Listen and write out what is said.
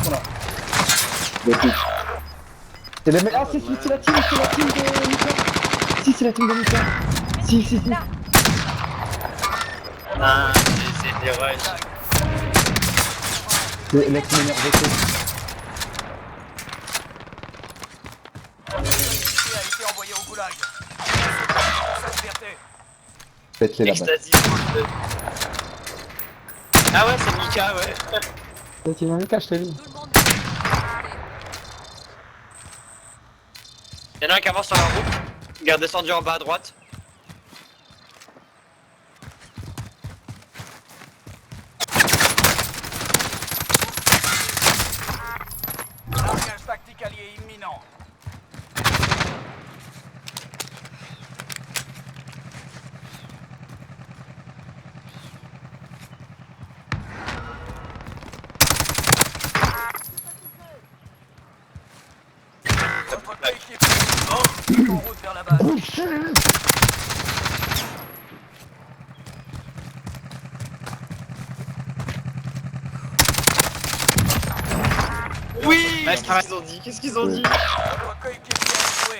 sont là. C'est les mecs. Ah, c'est la team de Mika. Si, c'est la team de Mika. Si. Ah, c'est des rushs. C'est la team énervée. a été envoyé au goulag. Sa liberté. Faites-les là-bas. Ecstasy. Ah ouais, c'est Mika, ouais. La team Mika, je t'ai vu. Tout le monde. Y'en a un qui avance sur la route. Il est redescendu en bas à droite. Largage tactique allié imminent. Votre coéquipier est en route vers la base. Oui. Qu'est-ce qu'ils ont dit? Votre coéquipier a joué.